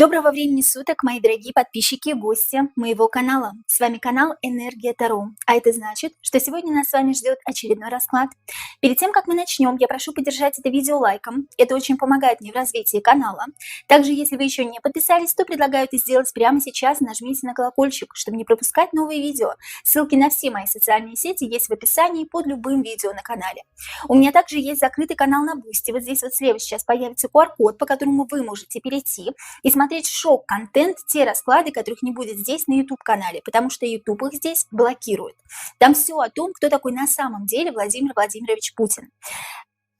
Доброго времени суток, мои дорогие подписчики и гости моего канала. С вами канал Энергия Таро. А это значит, что сегодня нас с вами ждет очередной расклад. Перед тем, как мы начнем, я прошу поддержать это видео лайком. Это очень помогает мне в развитии канала. Также, если вы еще не подписались, то предлагаю это сделать прямо сейчас. Нажмите на колокольчик, чтобы не пропускать новые видео. Ссылки на все мои социальные сети есть в описании под любым видео на канале. У меня также есть закрытый канал на Бусти. Вот здесь вот слева сейчас появится QR-код, по которому вы можете перейти и смотреть шок-контент, те расклады, которых не будет здесь на YouTube-канале, потому что YouTube их здесь блокирует. Там все о том, кто такой на самом деле Владимир Владимирович Путин.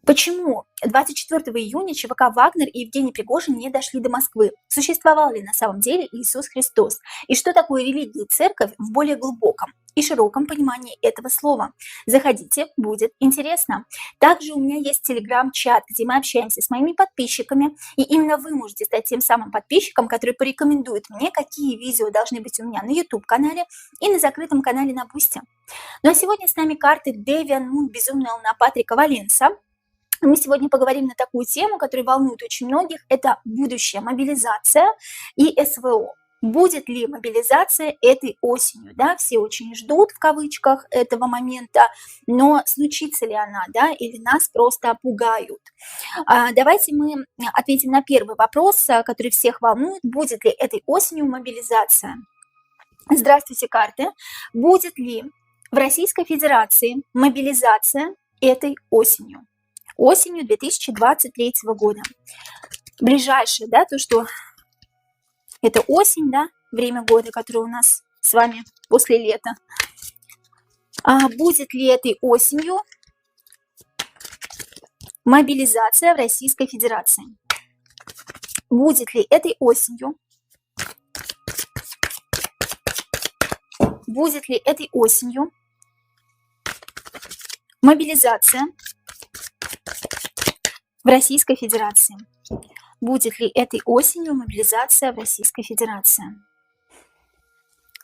Почему 24 июня ЧВК «Вагнер» и Евгений Пригожин не дошли до Москвы? Существовал ли на самом деле Иисус Христос? И что такое религия и церковь в более глубоком и широком понимании этого слова? Заходите, будет интересно. Также у меня есть телеграм-чат, где мы общаемся с моими подписчиками, и именно вы можете стать тем самым подписчиком, который порекомендует мне, какие видео должны быть у меня на YouTube-канале и на закрытом канале на Бусти. Ну а сегодня с нами карты Девиан Мун, Безумная Луна Патрика Валенса. Мы сегодня поговорим на такую тему, которая волнует очень многих. Это будущая мобилизация и СВО. Будет ли мобилизация этой осенью? Да? Все очень ждут, в кавычках, этого момента, но случится ли она, да, или нас просто пугают? Давайте мы ответим на первый вопрос, который всех волнует. Будет ли этой осенью мобилизация? Здравствуйте, карты. Будет ли в Российской Федерации мобилизация этой осенью? Осенью 2023 года. Ближайшее, да, то, что это осень, да, время года, которое у нас с вами после лета. Будет ли этой осенью мобилизация в Российской Федерации? Будет ли этой осенью? Будет ли этой осенью мобилизация в Российской Федерации? Будет ли этой осенью мобилизация в Российской Федерации?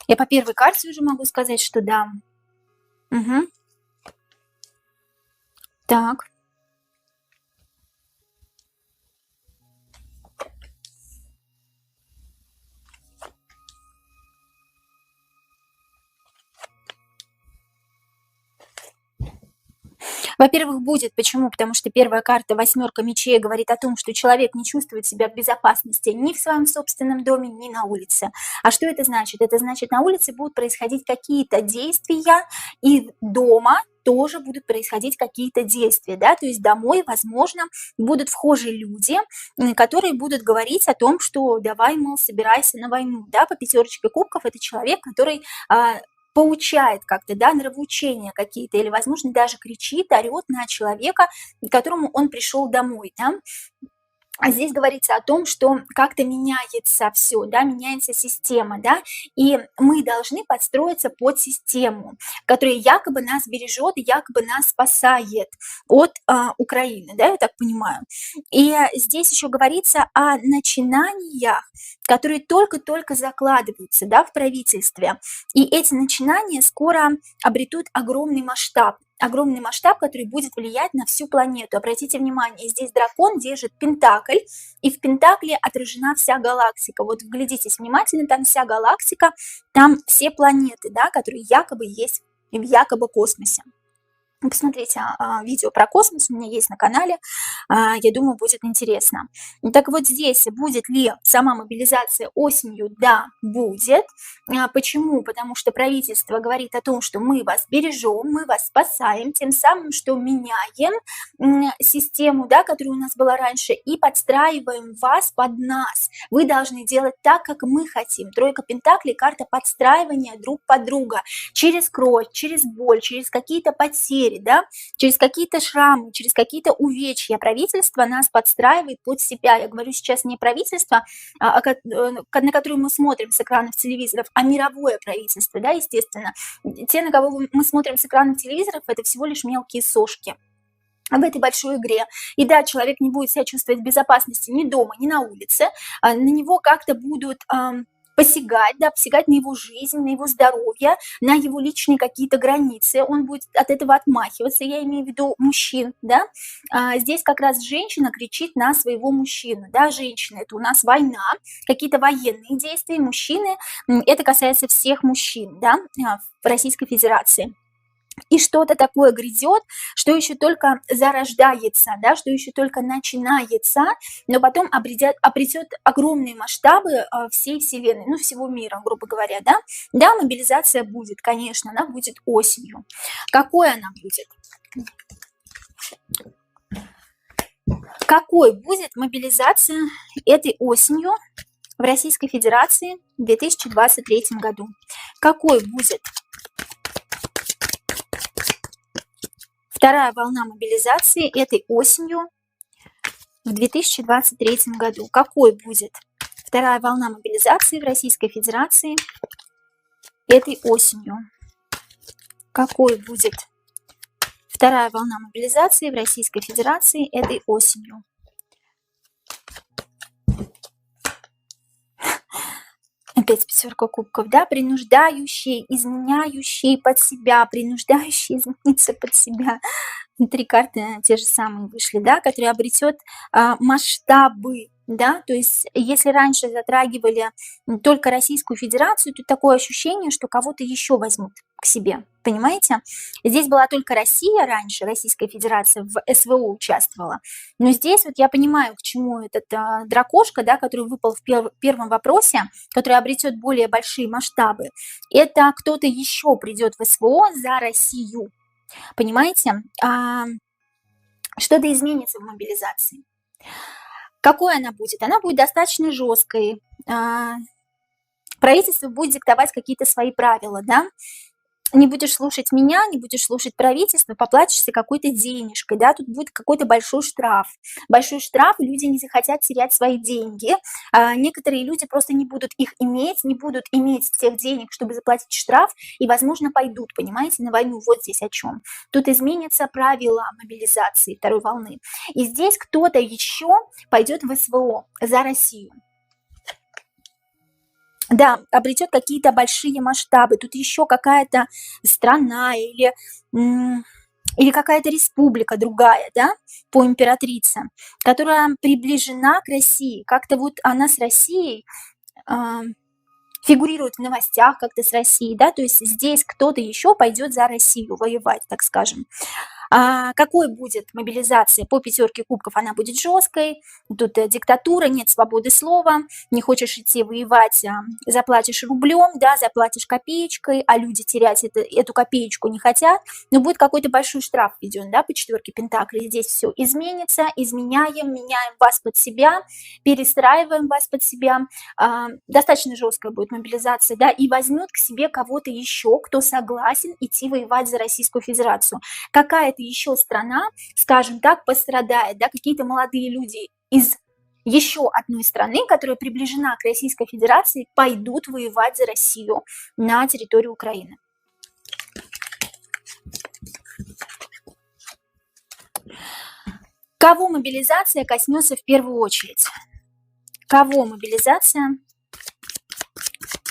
Я по первой карте уже могу сказать, что да. Угу. Так. Во-первых, будет. Почему? Потому что первая карта, восьмерка мечей, говорит о том, что человек не чувствует себя в безопасности ни в своем собственном доме, ни на улице. А что это значит? Это значит, на улице будут происходить какие-то действия, и дома тоже будут происходить какие-то действия, да, то есть домой, возможно, будут вхожие люди, которые будут говорить о том, что давай, мол, собирайся на войну, да, по пятерочке кубков это человек, который поучает как-то, да, нравоучения какие-то, или, возможно, даже кричит, орет на человека, к которому он пришел домой, да. А здесь говорится о том, что как-то меняется все, да, меняется система, да, и мы должны подстроиться под систему, которая якобы нас бережет, якобы нас спасает от Украины, да, я так понимаю. И здесь еще говорится о начинаниях, которые только-только закладываются, да, в правительстве, и эти начинания скоро обретут огромный масштаб, который будет влиять на всю планету. Обратите внимание, здесь дракон держит пентакль, и в пентакле отражена вся галактика. Вот вглядитесь внимательно, там вся галактика, там все планеты, да, которые якобы есть в якобы космосе. Посмотрите видео про космос, у меня есть на канале, я думаю, будет интересно. Так вот здесь, будет ли сама мобилизация осенью? Да, будет. Почему? Потому что правительство говорит о том, что мы вас бережем, мы вас спасаем, тем самым, что меняем систему, да, которая у нас была раньше, и подстраиваем вас под нас. Вы должны делать так, как мы хотим. Тройка пентаклей, карта подстраивания друг под друга. Через кровь, через боль, через какие-то потери, да, через какие-то шрамы, через какие-то увечья. Правительство нас подстраивает под себя. Я говорю сейчас не правительство, на которое мы смотрим с экранов телевизоров, а мировое правительство, да, естественно. Те, на кого мы смотрим с экранов телевизоров, это всего лишь мелкие сошки в этой большой игре. И да, человек не будет себя чувствовать в безопасности ни дома, ни на улице. На него как-то будут посягать, да, посягать на его жизнь, на его здоровье, на его личные какие-то границы. Он будет от этого отмахиваться, я имею в виду мужчин, да. Здесь как раз женщина кричит на своего мужчину, да, женщина – это у нас война, какие-то военные действия, мужчины, это касается всех мужчин, да, в Российской Федерации. И что-то такое грядет, что еще только зарождается, да, что еще только начинается, но потом обретет огромные масштабы всей Вселенной, ну, всего мира, грубо говоря, да. Да, мобилизация будет, конечно, она будет осенью. Какой она будет? Какой будет мобилизация этой осенью в Российской Федерации в 2023 году? Какой будет вторая волна мобилизации этой осенью в 2023 году? Какой будет вторая волна мобилизации в Российской Федерации этой осенью? Какой будет вторая волна мобилизации в Российской Федерации этой осенью? Опять пятерка кубков, да, принуждающий, изменяющий под себя, принуждающий измениться под себя. 3 карты те же самые вышли, да, которые обретет масштабы, да, то есть если раньше затрагивали только Российскую Федерацию, то такое ощущение, что кого-то еще возьмут к себе, понимаете? Здесь была только Россия раньше, Российская Федерация в СВО участвовала, но здесь вот я понимаю, к чему этот дракошка, да, который выпал в первом вопросе, который обретет более большие масштабы, это кто-то еще придет в СВО за Россию. Понимаете, что-то изменится в мобилизации. Какой она будет? Она будет достаточно жесткой. Правительство будет диктовать какие-то свои правила, да. Не будешь слушать меня, не будешь слушать правительство, поплатишься какой-то денежкой, да, тут будет какой-то большой штраф. Большой штраф, люди не захотят терять свои деньги. Некоторые люди просто не будут их иметь, не будут иметь тех денег, чтобы заплатить штраф, и, возможно, пойдут, понимаете, на войну. Вот здесь о чем. Тут изменятся правила мобилизации второй волны. И здесь кто-то еще пойдет в СВО за Россию. Да, обретет какие-то большие масштабы. Тут еще какая-то страна или какая-то республика другая, да, по императрице, которая приближена к России. Как-то вот она с Россией фигурирует в новостях как-то с Россией, да, то есть здесь кто-то еще пойдет за Россию воевать, так скажем. Какой будет мобилизация по пятерке кубков? Она будет жесткой, тут диктатура, нет свободы слова, не хочешь идти воевать, заплатишь рублем, да, заплатишь копеечкой, а люди терять эту копеечку не хотят, но будет какой-то большой штраф введен, да, по четверке пентаклей. Здесь все изменится, изменяем, меняем вас под себя, перестраиваем вас под себя. Достаточно жесткая будет мобилизация, да, и возьмет к себе кого-то еще, кто согласен идти воевать за Российскую Федерацию. Какая-то еще страна, скажем так, пострадает, да, какие-то молодые люди из еще одной страны, которая приближена к Российской Федерации, пойдут воевать за Россию на территории Украины. Кого мобилизация коснется в первую очередь? Кого мобилизация?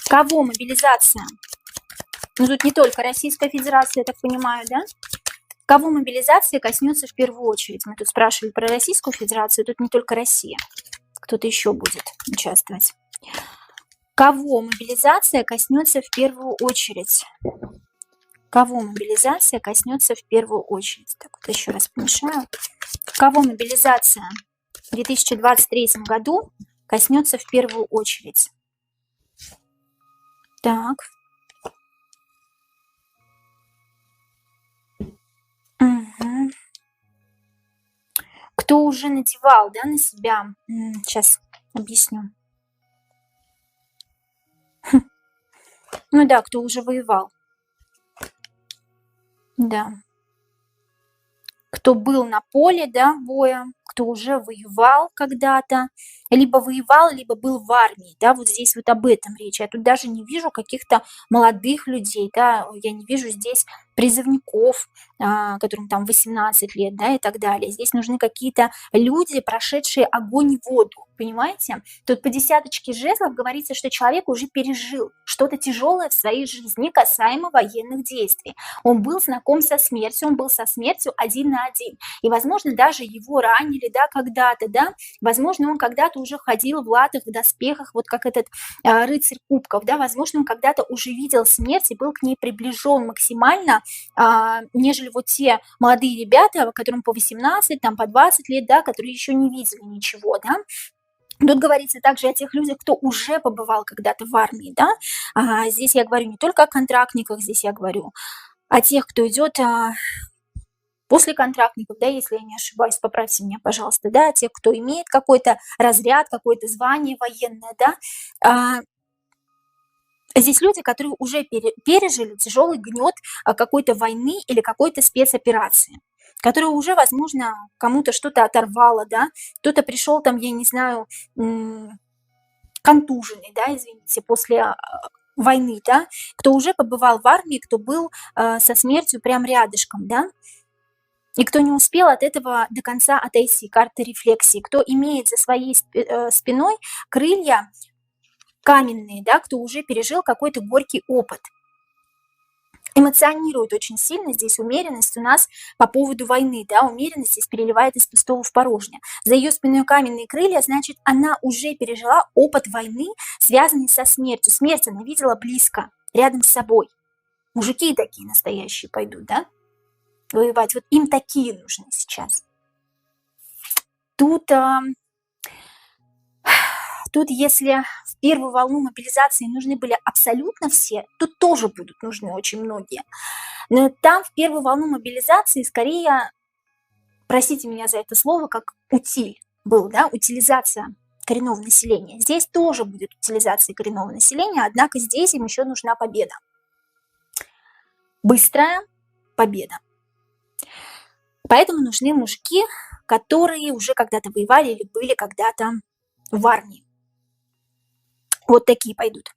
Кого мобилизация? Ну, тут не только Российская Федерация, я так понимаю, да? Кого мобилизация коснется в первую очередь? Мы тут спрашивали про Российскую Федерацию, тут не только Россия. Кто-то еще будет участвовать. Кого мобилизация коснется в первую очередь? Кого мобилизация коснется в первую очередь? Так, вот еще раз помешаю. Кого мобилизация в 2023 году коснется в первую очередь? Так. Угу. Кто уже надевал, да, на себя? Сейчас объясню. Ну да, кто уже воевал. Да. Кто был на поле, да, боя, кто уже воевал когда-то, либо воевал, либо был в армии, да, вот здесь вот об этом речь. Я тут даже не вижу каких-то молодых людей, да, я не вижу здесь призывников, которым там 18 лет, да, и так далее. Здесь нужны какие-то люди, прошедшие огонь и воду, понимаете? Тут по десяточке жезлов говорится, что человек уже пережил что-то тяжелое в своей жизни касаемо военных действий. Он был знаком со смертью, он был со смертью один на один. И, возможно, даже его ранили, да, когда-то, да, возможно, он когда-то уже ходил в латах, в доспехах, вот как этот рыцарь кубков, да, возможно, он когда-то уже видел смерть и был к ней приближен максимально, нежели вот те молодые ребята, которым по 18, там, по 20 лет, да, которые еще не видели ничего, да. Тут говорится также о тех людях, кто уже побывал когда-то в армии, да. Здесь я говорю не только о контрактниках, здесь я говорю о тех, кто идет после контрактников, да, если я не ошибаюсь, поправьте меня, пожалуйста, да, тех, кто имеет какой-то разряд, какое-то звание военное, да. Здесь люди, которые уже пережили тяжелый гнет какой-то войны или какой-то спецоперации, которая уже, возможно, кому-то что-то оторвало, да, кто-то пришел там, я не знаю, контуженный, да, извините, после войны, да, кто уже побывал в армии, кто был со смертью прям рядышком, да, и кто не успел от этого до конца отойти, карта рефлексии, кто имеет за своей спиной крылья каменные, да, кто уже пережил какой-то горький опыт. Эмоционирует очень сильно здесь умеренность у нас по поводу войны, да, умеренность здесь переливает из пустого в порожнее. За ее спиной каменные крылья, значит, она уже пережила опыт войны, связанный со смертью. Смерть она видела близко, рядом с собой. Мужики такие настоящие пойдут, да, воевать. Вот им такие нужны сейчас. Тут, если в первую волну мобилизации нужны были абсолютно все, тут тоже будут нужны очень многие. Но там в первую волну мобилизации скорее, простите меня за это слово, как утиль был, да, утилизация коренного населения. Здесь тоже будет утилизация коренного населения, однако здесь им еще нужна победа. Быстрая победа. Поэтому нужны мужики, которые уже когда-то воевали или были когда-то в армии. Вот такие пойдут.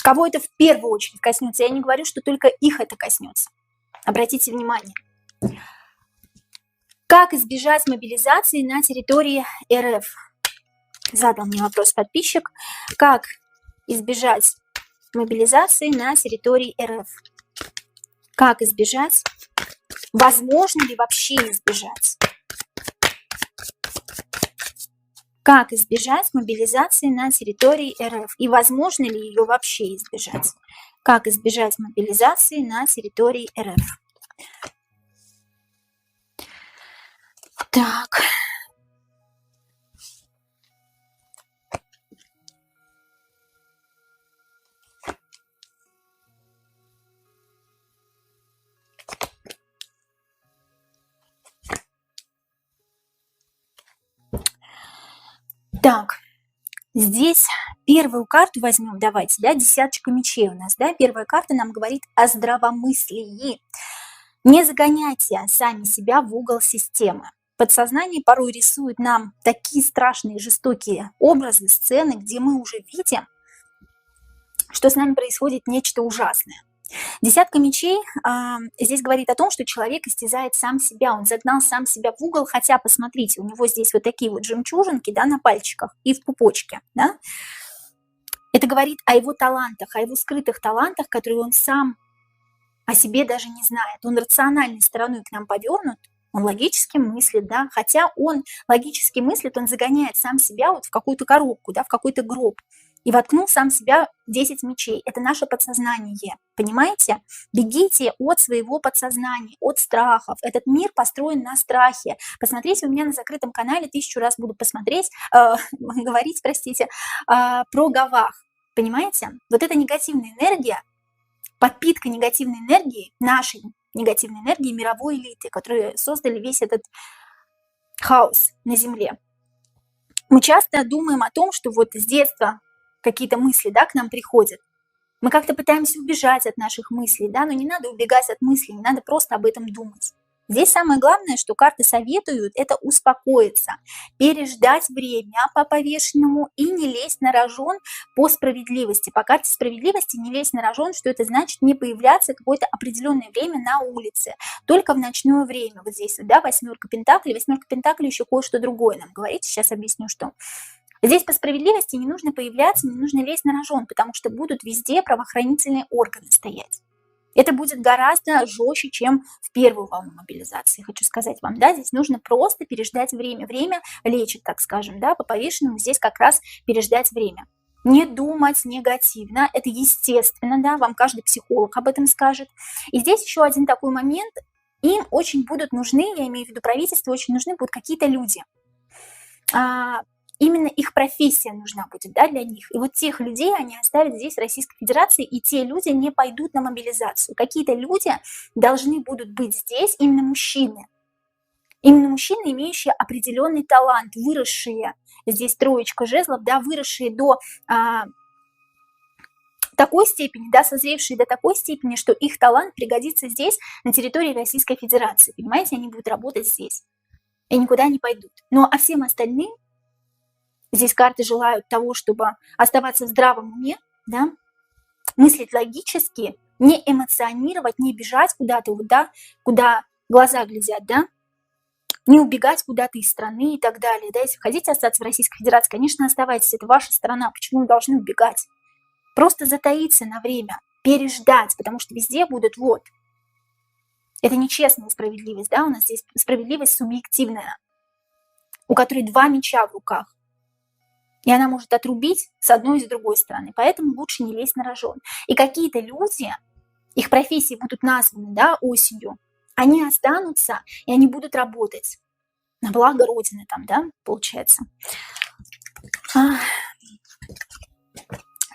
Кого это в первую очередь коснется? Я не говорю, что только их это коснется. Обратите внимание. Как избежать мобилизации на территории РФ? Задал мне вопрос подписчик. Как избежать мобилизации на территории РФ? Как избежать? Возможно ли вообще избежать? Как избежать мобилизации на территории РФ? И возможно ли ее вообще избежать? Как избежать мобилизации на территории РФ? Так. Так, здесь первую карту возьмем, давайте, да, десяточка мечей у нас, да, первая карта нам говорит о здравомыслии. Не загоняйте сами себя в угол системы. Подсознание порой рисует нам такие страшные, жестокие образы, сцены, где мы уже видим, что с нами происходит нечто ужасное. Десятка мечей здесь говорит о том, что человек истязает сам себя, он загнал сам себя в угол, хотя, посмотрите, у него здесь вот такие вот жемчужинки, да, на пальчиках и в пупочке, да. Это говорит о его талантах, о его скрытых талантах, которые он сам о себе даже не знает. Он рациональной стороной к нам повернут, он логически мыслит, да, хотя он логически мыслит, он загоняет сам себя вот в какую-то коробку, да, в какой-то гроб, и воткнул сам себя 10 мечей. Это наше подсознание, понимаете? Бегите от своего подсознания, от страхов. Этот мир построен на страхе. Посмотрите, у меня на закрытом канале 1000 раз буду говорить, простите, про Гавах. Понимаете? Вот эта негативная энергия, подпитка негативной энергии, нашей негативной энергии мировой элиты, которые создали весь этот хаос на Земле. Мы часто думаем о том, что вот с детства какие-то мысли, да, к нам приходят. Мы как-то пытаемся убежать от наших мыслей, да, но не надо убегать от мыслей, не надо просто об этом думать. Здесь самое главное, что карты советуют, это успокоиться, переждать время по повешенному и не лезть на рожон по справедливости. По карте справедливости не лезть на рожон, что это значит не появляться какое-то определенное время на улице, только в ночное время. Вот здесь, да, восьмерка пентаклей. Восьмерка пентаклей еще кое-что другое нам говорит, сейчас объясню, что. Здесь по справедливости не нужно появляться, не нужно лезть на рожон, потому что будут везде правоохранительные органы стоять. Это будет гораздо жестче, чем в первую волну мобилизации, хочу сказать вам, да, здесь нужно просто переждать время. Время лечит, так скажем, да, по повешенному здесь как раз переждать время. Не думать негативно, это естественно, да, вам каждый психолог об этом скажет. И здесь еще один такой момент, им очень будут нужны, я имею в виду правительству, очень нужны будут какие-то люди. Именно их профессия нужна будет, да, для них. И вот тех людей они оставят здесь, в Российской Федерации, и те люди не пойдут на мобилизацию. Какие-то люди должны будут быть здесь, именно мужчины. Именно мужчины, имеющие определенный талант, выросшие, здесь троечка жезлов, да, выросшие до такой степени, да, созревшие до такой степени, что их талант пригодится здесь, на территории Российской Федерации. Понимаете, они будут работать здесь и никуда не пойдут. Ну а всем остальным, здесь карты желают того, чтобы оставаться в здравом уме, да, мыслить логически, не эмоционировать, не бежать куда-то, да, куда глаза глядят, да, не убегать куда-то из страны и так далее. Да. Если хотите остаться в Российской Федерации, конечно, оставайтесь, это ваша страна, почему вы должны убегать? Просто затаиться на время, переждать, потому что везде будут вот. Это нечестная справедливость, да, у нас здесь справедливость субъективная, у которой два меча в руках. И она может отрубить с одной и с другой стороны. Поэтому лучше не лезть на рожон. И какие-то люди, их профессии будут названы, да, осенью, они останутся, и они будут работать на благо Родины там, да, получается.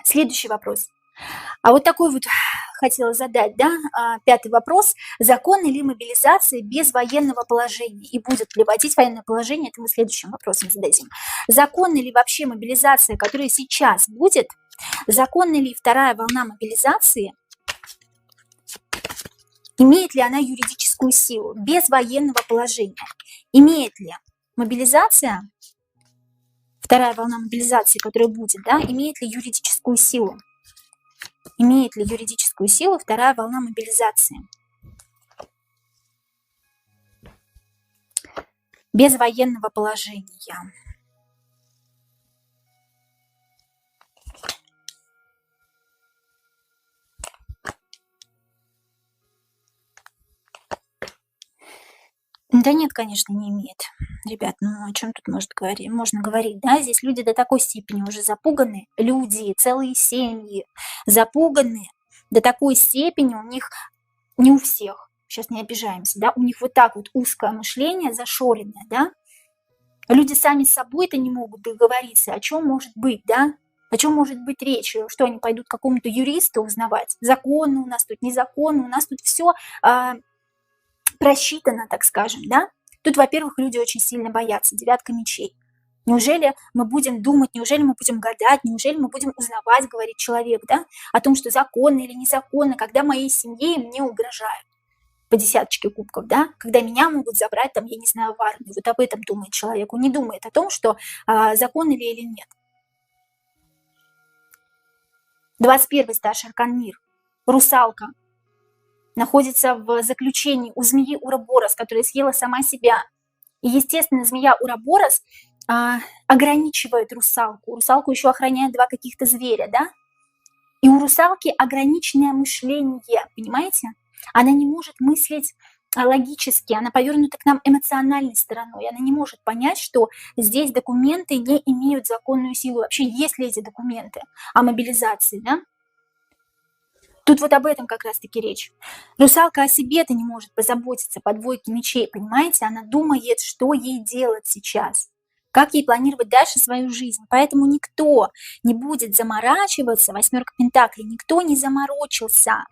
Следующий вопрос. А вот такой вот хотела задать, да, пятый вопрос. Законна ли мобилизация без военного положения? И будет ли вводить военное положение? Это мы следующим вопросом зададим. Законна ли вообще мобилизация, которая сейчас будет? Законна ли вторая волна мобилизации? Имеет ли она юридическую силу без военного положения? Имеет ли мобилизация, вторая волна мобилизации, которая будет, да, имеет ли юридическую силу? Имеет ли юридическую силу вторая волна мобилизации? Без военного положения. Да нет, конечно, не имеет. Ребят, ну о чем тут можно говорить, да? Здесь люди до такой степени уже запуганы, люди, целые семьи запуганы до такой степени, у них, не у всех, сейчас не обижаемся, да, у них вот так вот узкое мышление, зашоренное, да? Люди сами с собой-то не могут договориться, о чем может быть, да? О чем может быть речь? Что они пойдут к какому-то юристу узнавать? Законно у нас тут, незаконно, у нас тут все просчитано, так скажем, да? Тут, во-первых, люди очень сильно боятся, девятка мечей. Неужели мы будем думать, неужели мы будем гадать, неужели мы будем узнавать, говорит человек, да, о том, что законно или незаконно, когда моей семье и мне угрожают по десяточке кубков, да, когда меня могут забрать, там, я не знаю, в армию. Вот об этом думает человек, он не думает о том, что законно ли или нет. 21-й старший аркан мир, русалка, находится в заключении у змеи Уроборос, которая съела сама себя. И, естественно, змея Уроборос ограничивает русалку. Русалку еще охраняют два каких-то зверя, да? И у русалки ограниченное мышление, понимаете? Она не может мыслить логически, она повернута к нам эмоциональной стороной. Она не может понять, что здесь документы не имеют законную силу. Вообще, есть ли эти документы о мобилизации, да? Тут вот об этом как раз-таки речь. Русалка о себе-то не может позаботиться по двойке мечей, понимаете? Она думает, что ей делать сейчас, как ей планировать дальше свою жизнь. Поэтому никто не будет заморачиваться, восьмерка пентаклей, никто не заморочился.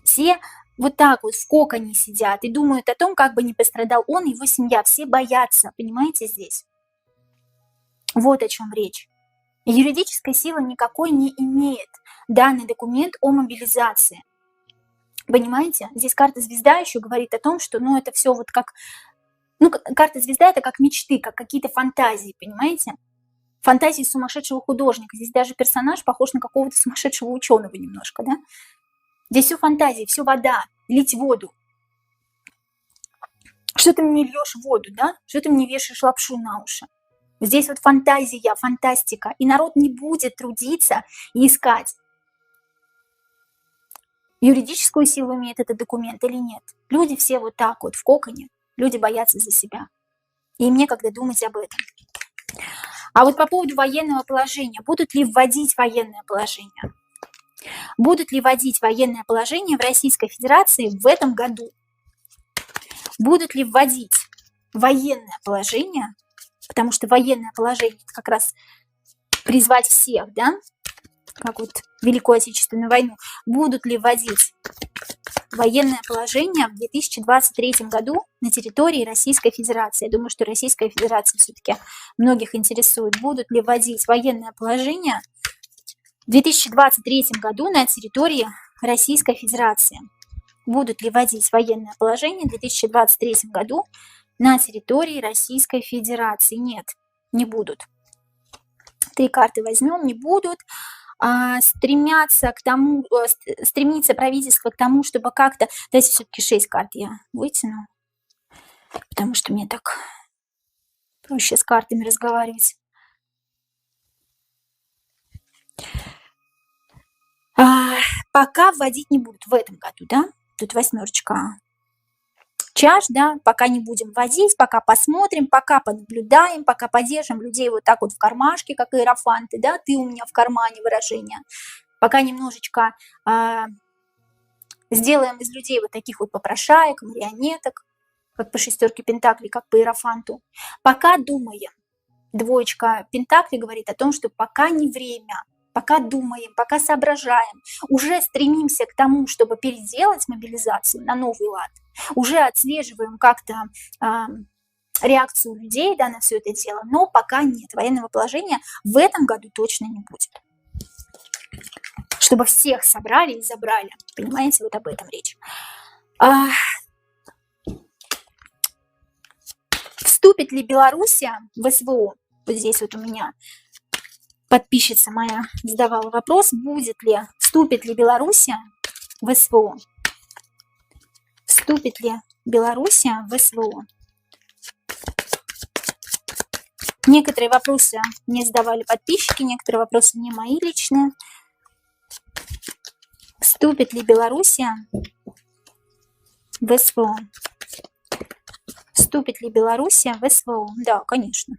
Все вот так вот в коконе сидят и думают о том, как бы не пострадал он и его семья. Все боятся, понимаете, здесь? Вот о чем речь. Юридической силы никакой не имеет данный документ о мобилизации. Понимаете? Здесь карта звезда еще говорит о том, что, ну, это все вот как, ну, карта звезда это как мечты, как какие-то фантазии, понимаете? Фантазии сумасшедшего художника. Здесь даже персонаж похож на какого-то сумасшедшего ученого немножко, да? Здесь все фантазии, все вода, лить воду. Что ты мне льешь воду, да? Что ты мне вешаешь лапшу на уши? Здесь вот фантазия, фантастика. И народ не будет трудиться и искать, юридическую силу имеет этот документ или нет. Люди все вот так вот в коконе. Люди боятся за себя. И им некогда думать об этом. А вот по поводу военного положения. Будут ли вводить военное положение? Будут ли вводить военное положение в Российской Федерации в этом году? Будут ли вводить военное положение? Потому что военное положение – это как раз призвать всех, да? Как вот Великую Отечественную войну. Будут ли вводить военное положение в 2023 году на территории Российской Федерации? Я думаю, что Российская Федерация все-таки многих интересует. Будут ли вводить военное положение в 2023 году на территории Российской Федерации? Будут ли вводить военное положение в 2023 году на территории Российской Федерации? Нет, не будут. 3 карты возьмем, не будут. Стремится правительство к тому, чтобы как-то... Давайте все-таки 6 карт я вытяну, потому что мне так проще с картами разговаривать. Пока вводить не будут в этом году, да? Тут 8 чаш, да, пока не будем вводить, пока посмотрим, пока понаблюдаем, пока поддержим людей вот так вот в кармашке, как иерофанты, да, ты у меня в кармане выражение. Пока немножечко сделаем из людей вот таких вот попрошаек, марионеток, как по 6 пентаклей, как по иерофанту. Пока думаем. 2 пентаклей говорит о том, что пока не время, пока думаем, пока соображаем, уже стремимся к тому, чтобы переделать мобилизацию на новый лад, уже отслеживаем как-то реакцию людей, да, на все это дело, но пока нет. Военного положения в этом году точно не будет. Чтобы всех собрали и забрали. Понимаете, вот об этом речь. Вступит ли Белоруссия в СВО? Вот здесь вот у меня подписчица моя задавала вопрос, вступит ли Белоруссия в СВО? Вступит ли Белоруссия в СВО? Некоторые вопросы мне задавали подписчики, некоторые вопросы не мои личные. Вступит ли Белоруссия в СВО? Вступит ли Белоруссия в СВО? Да, конечно.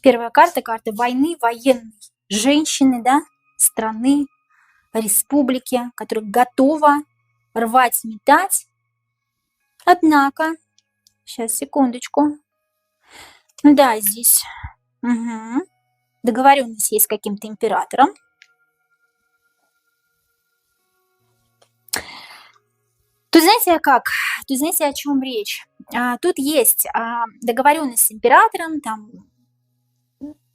Первая карта войны, военной. Женщины, да, страны, республики, которая готова рвать, метать. Однако, сейчас, секундочку. Ну да, здесь договоренность есть с каким-то императором. Тут знаете как? Тут знаете, о чем речь? Тут есть договоренность с императором, там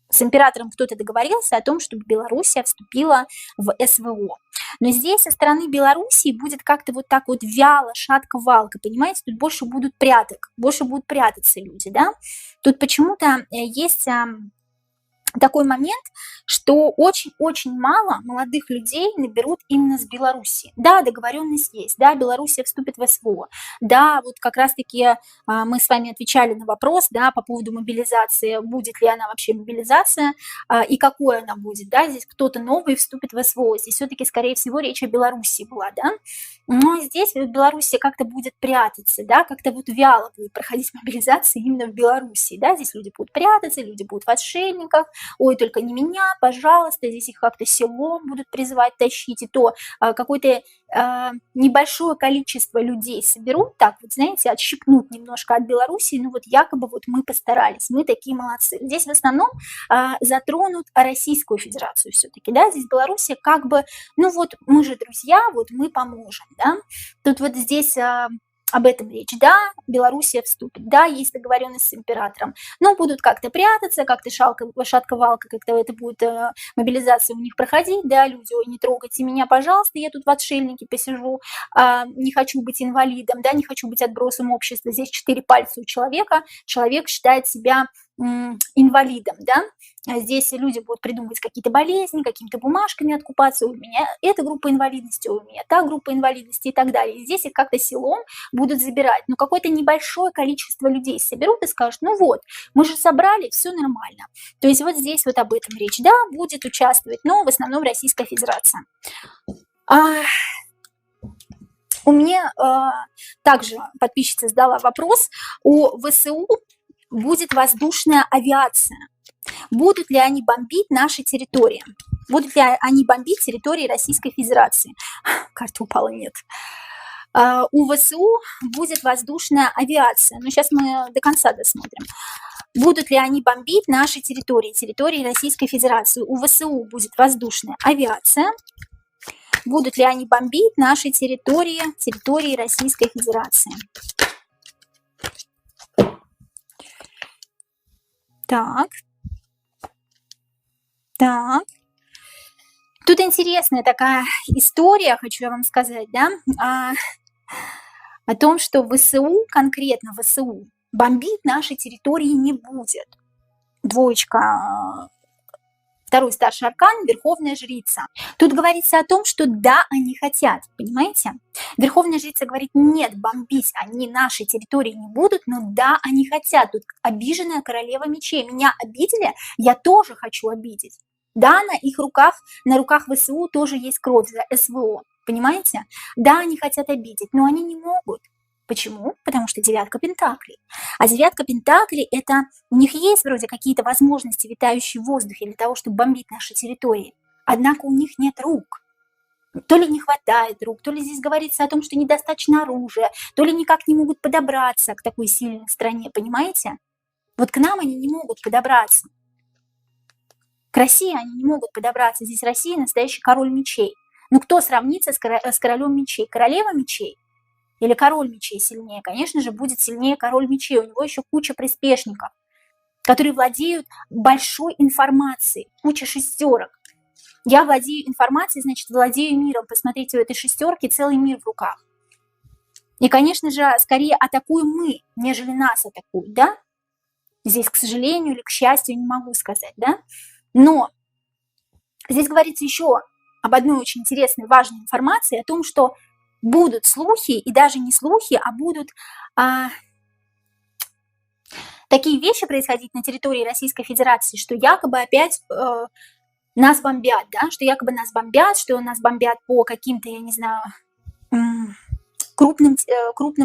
с императором кто-то договорился о том, чтобы Белоруссия вступила в СВО. Но здесь со стороны Белоруссии будет как-то вот так вот вяло, шатко-валко, понимаете? Тут больше будут прятаться люди, да? Тут почему-то есть такой момент, что очень-очень мало молодых людей наберут именно с Белоруссии. Да, договоренность есть, да, Белоруссия вступит в СВО, да, вот как раз-таки мы с вами отвечали на вопрос, да, по поводу мобилизации, будет ли она вообще мобилизация и какой она будет, да, здесь кто-то новый вступит в СВО, здесь все-таки, скорее всего, речь о Белоруссии была, да, но здесь Белоруссия как-то будет прятаться, да, как-то вот вяло будет проходить мобилизация именно в Белоруссии, да, здесь люди будут прятаться, люди будут в отшельниках, ой, только не меня, пожалуйста, здесь их как-то селом будут призывать тащить, и то какое-то небольшое количество людей соберут, так вот, знаете, отщипнут немножко от Белоруссии, ну вот якобы вот мы постарались, мы такие молодцы. Здесь в основном затронут Российскую Федерацию все-таки, да, здесь Белоруссия как бы, ну вот мы же друзья, вот мы поможем, да, тут вот здесь об этом речь. Да, Белоруссия вступит, да, есть договоренность с императором, но будут как-то прятаться, как-то шатко-валко, как-то это будет мобилизация у них проходить, да, люди, ой, не трогайте меня, пожалуйста, я тут в отшельнике посижу, не хочу быть инвалидом, да, не хочу быть отбросом общества. Здесь 4 пальца у человека, человек считает себя инвалидом, да, здесь люди будут придумывать какие-то болезни, какими-то бумажками откупаться, у меня эта группа инвалидности, у меня та группа инвалидности и так далее. И здесь их как-то силом будут забирать. Но какое-то небольшое количество людей соберут и скажут, ну вот, мы же собрали, все нормально. То есть вот здесь вот об этом речь. Да, будет участвовать, но в основном Российская Федерация. У меня также подписчица задала вопрос, у ВСУ будет воздушная авиация. Будут ли они бомбить наши территории? Будут ли они бомбить территории Российской Федерации? Карта упала, нет. У ВСУ будет воздушная авиация. Но сейчас мы до конца досмотрим. Будут ли они бомбить наши территории, территории Российской Федерации? У ВСУ будет воздушная авиация. Будут ли они бомбить наши территории, территории Российской Федерации? Так. Тут интересная такая история, хочу я вам сказать, да, о том, что ВСУ, конкретно ВСУ, бомбить наши территории не будет. Двоечка, второй старший аркан, Верховная Жрица. Тут говорится о том, что да, они хотят, понимаете? Верховная Жрица говорит, нет, бомбить они наши территории не будут, но да, они хотят. Тут обиженная королева мечей. Меня обидели, я тоже хочу обидеть. Да, на их руках, на руках ВСУ тоже есть кровь за СВО, понимаете? Да, они хотят обидеть, но они не могут. Почему? Потому что девятка пентаклей. А девятка пентаклей – это у них есть вроде какие-то возможности, витающие в воздухе для того, чтобы бомбить наши территории. Однако у них нет рук. То ли не хватает рук, то ли здесь говорится о том, что недостаточно оружия, то ли никак не могут подобраться к такой сильной стране, понимаете? Вот к нам они не могут подобраться. К России они не могут подобраться. Здесь Россия настоящий король мечей. Но кто сравнится с королем мечей? Королева мечей или король мечей сильнее? Конечно же, будет сильнее король мечей. У него еще куча приспешников, которые владеют большой информацией, куча шестерок. Я владею информацией, значит, владею миром. Посмотрите, у этой шестерки целый мир в руках. И, конечно же, скорее атакуем мы, нежели нас атакуют, да? Здесь, к сожалению или к счастью, не могу сказать, да? Но здесь говорится еще об одной очень интересной, важной информации, о том, что будут слухи, и даже не слухи, а будут такие вещи происходить на территории Российской Федерации, что якобы опять нас бомбят, да, что якобы нас бомбят, что нас бомбят по каким-то, я не знаю, крупным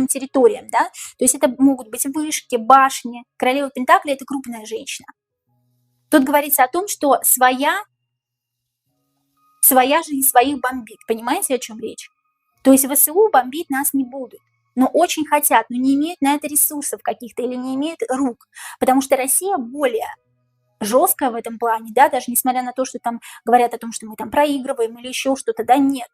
территориям, да, то есть это могут быть вышки, башни. Королева Пентаклей – это крупная женщина. Тут говорится о том, что своя жизнь своих бомбит. Понимаете, о чем речь? То есть ВСУ бомбить нас не будут, но очень хотят, но не имеют на это ресурсов каких-то или не имеют рук, потому что Россия более жесткая в этом плане, да, даже несмотря на то, что там говорят о том, что мы там проигрываем или еще что-то, да, нет.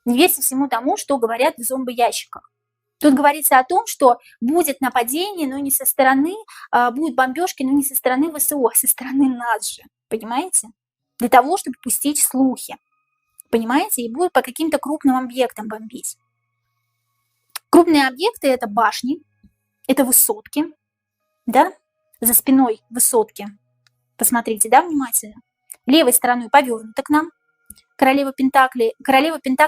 Не верьте всему тому, что говорят в зомбоящиках. Тут говорится о том, что будет нападение, но не со стороны, будут бомбежки, но не со стороны ВСУ, а со стороны нас же, понимаете? Для того, чтобы пустить слухи, понимаете? И будут по каким-то крупным объектам бомбить. Крупные объекты – это башни, это высотки, да? За спиной высотки. Посмотрите, да, внимательно. Левой стороной повернуто к нам. Королева Пентаклей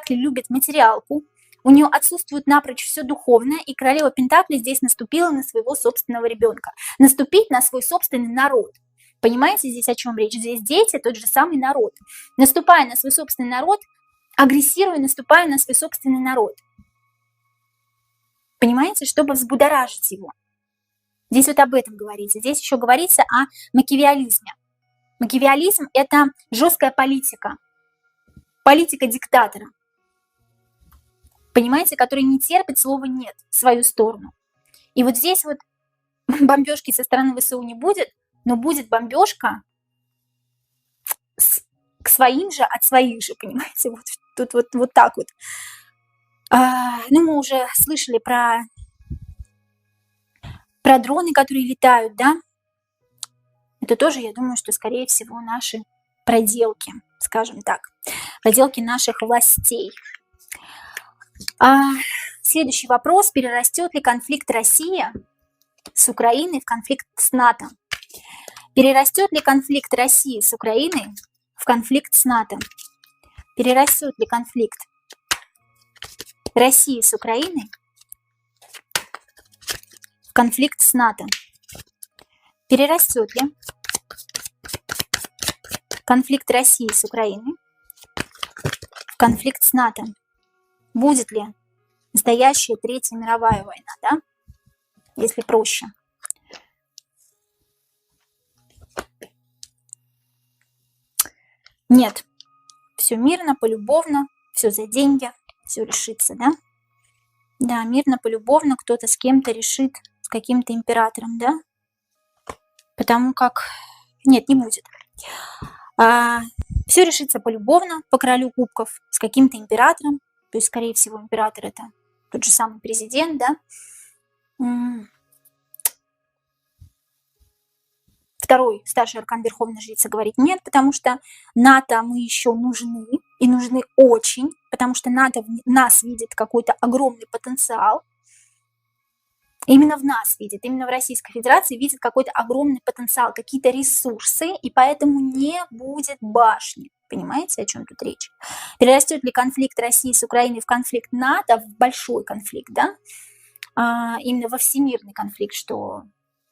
любит материалку. У нее отсутствует напрочь все духовное, и королева Пентаклей здесь наступила на своего собственного ребенка. Наступить на свой собственный народ. Понимаете здесь, о чем речь? Здесь дети, тот же самый народ. Наступая на свой собственный народ, агрессируя, наступая на свой собственный народ. Понимаете, чтобы взбудоражить его. Здесь вот об этом говорится. Здесь еще говорится о макиавеллизме. Макиавеллизм – это жесткая политика. Политика диктатора. Понимаете, который не терпит слова «нет» в свою сторону. И вот здесь вот бомбежки со стороны ВСУ не будет, но будет бомбежка к своим же от своих же, понимаете, вот тут вот так вот. Ну, мы уже слышали про дроны, которые летают, да? Это тоже, я думаю, что, скорее всего, наши проделки, скажем так, проделки наших властей. Следующий вопрос. Перерастет ли конфликт России с Украиной в конфликт с НАТО? Перерастет ли конфликт России с Украиной в конфликт с НАТО? Перерастет ли конфликт России с Украиной в конфликт с НАТО? Перерастет ли конфликт России с Украиной в конфликт с НАТО? Будет ли настоящая Третья мировая война, да? Если проще. Нет. Все мирно, полюбовно, все за деньги, все решится, да? Да, мирно, полюбовно, кто-то с кем-то решит, с каким-то императором, да? Потому как... Нет, не будет. Все решится полюбовно, по королю кубков, с каким-то императором. То есть, скорее всего, император это тот же самый президент, да? Второй старший аркан Верховной Жрицы говорит нет, потому что НАТО мы еще нужны, и нужны очень, потому что НАТО в нас видит какой-то огромный потенциал. Именно в нас видит, именно в Российской Федерации видит какой-то огромный потенциал, какие-то ресурсы, и поэтому не будет башни. Понимаете, о чем тут речь? Перерастет ли конфликт России с Украиной в конфликт НАТО, в большой конфликт, да? Именно во всемирный конфликт, что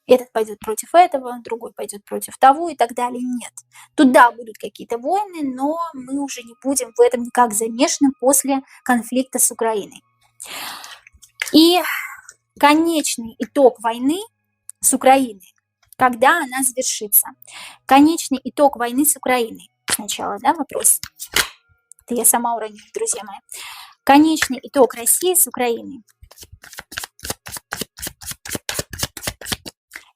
этот пойдет против этого, другой пойдет против того и так далее. Нет. Туда будут какие-то войны, но мы уже не будем в этом никак замешаны после конфликта с Украиной. И конечный итог войны с Украиной, когда она завершится. Конечный итог войны с Украиной. Сначала, да, вопрос. Это я сама уронила, друзья мои. Конечный итог России с Украиной.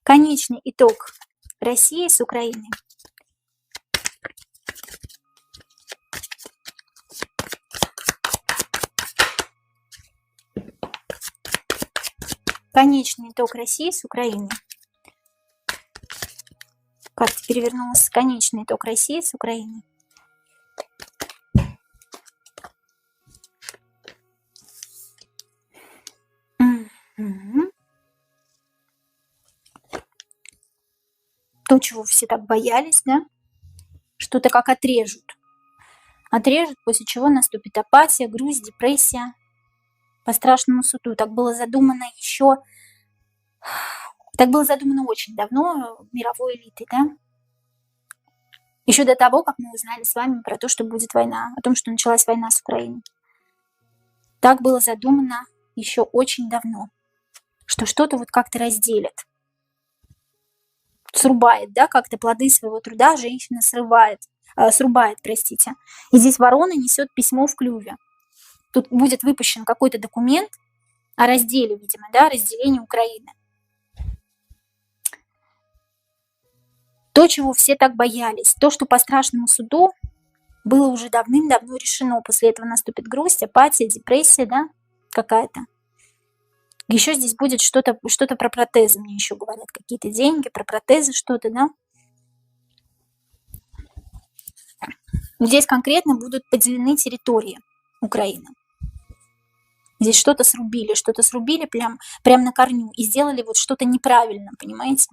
Конечный итог России с Украиной. Конечный итог России с Украиной. Карта перевернулась. Конечный итог России с Украиной. То, чего все так боялись, да? Что-то как отрежут. Отрежут, после чего наступит апатия, грусть, депрессия. По страшному суду. Так было задумано еще... Так было задумано очень давно мировой элитой, да? Еще до того, как мы узнали с вами про то, что будет война, о том, что началась война с Украиной. Так было задумано еще очень давно, что что-то вот как-то разделят. Срубает, да, как-то плоды своего труда женщина срубает, простите. И здесь ворона несет письмо в клюве. Тут будет выпущен какой-то документ о разделе, видимо, да, разделении Украины. То, чего все так боялись, то, что по страшному суду было уже давным-давно решено. После этого наступит грусть, апатия, депрессия, да, какая-то. Еще здесь будет что-то про протезы, мне еще говорят, какие-то деньги, про протезы что-то, да. Здесь конкретно будут поделены территории Украины. Здесь что-то срубили прям на корню и сделали вот что-то неправильно, понимаете?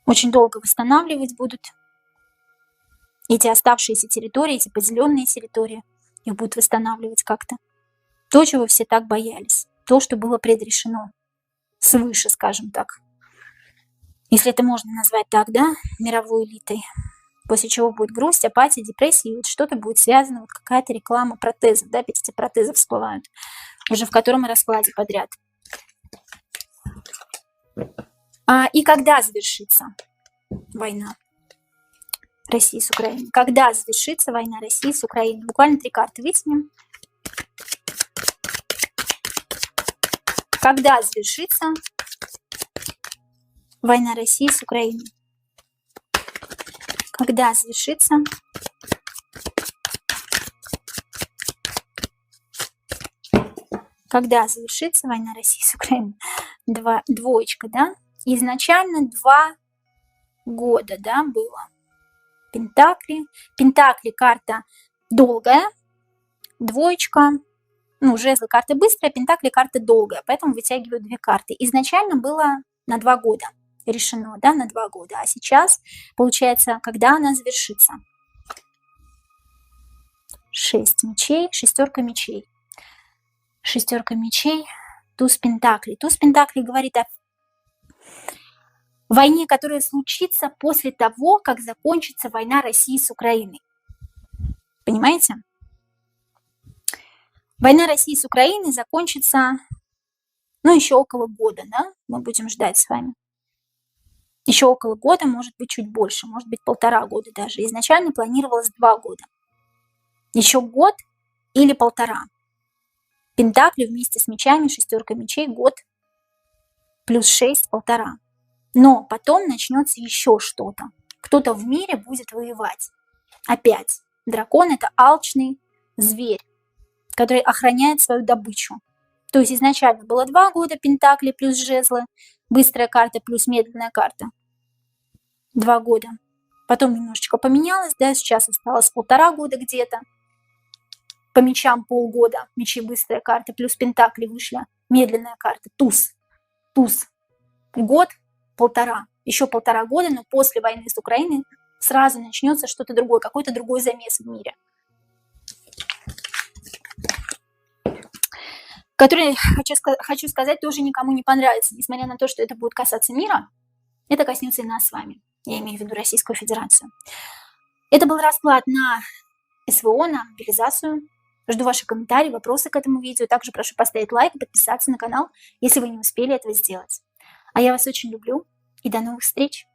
Очень долго восстанавливать будут эти оставшиеся территории, эти поделенные территории. Их будут восстанавливать как-то. То, чего все так боялись. То, что было предрешено. Свыше, скажем так. Если это можно назвать так, да, мировой элитой. После чего будет грусть, апатия, депрессия, и вот что-то будет связано, вот какая-то реклама протезов, да, 5 протезов всплывают, уже в котором раскладе подряд. И когда завершится война России с Украиной? Когда завершится война России с Украиной? Буквально 3 карты вытянем. Когда завершится война России с Украиной? Когда завершится Когда завершится война России с Украиной? Двоечка, да? Изначально 2 года, да, было. Пентакли. Пентакли карта долгая, двоечка, ну, жезлы карта быстрая, пентакли карта долгая, поэтому вытягиваю 2 карты. Изначально было на 2 года решено, да, на 2 года, а сейчас, получается, когда она завершится? 6 мечей, шестерка мечей. Шестерка мечей, туз пентаклей. Туз пентаклей говорит о войне, которая случится после того, как закончится война России с Украиной. Понимаете? Война России с Украиной закончится, ну, еще около года, да, мы будем ждать с вами. Еще около года, может быть, чуть больше, может быть, 1,5 года даже. Изначально планировалось 2 года. Еще год или 1,5. Пентакли вместе с мечами, шестерка мечей, год плюс 6, 1,5. Но потом начнется еще что-то. Кто-то в мире будет воевать. Опять. Дракон – это алчный зверь, который охраняет свою добычу. То есть изначально было 2 года пентакли плюс жезлы, быстрая карта плюс медленная карта. 2 года. Потом немножечко поменялось, да, сейчас осталось 1,5 года где-то. По мечам полгода, мечи быстрая карта, плюс пентакли вышла, медленная карта, туз. Туз. Год, 1,5. Еще 1,5 года, но после войны с Украиной сразу начнется что-то другое, какой-то другой замес в мире. Который, хочу сказать, тоже никому не понравится, несмотря на то, что это будет касаться мира, это коснется и нас с вами. Я имею в виду Российскую Федерацию. Это был расклад на СВО, на мобилизацию. Жду ваши комментарии, вопросы к этому видео. Также прошу поставить лайк и подписаться на канал, если вы не успели этого сделать. А я вас очень люблю и до новых встреч!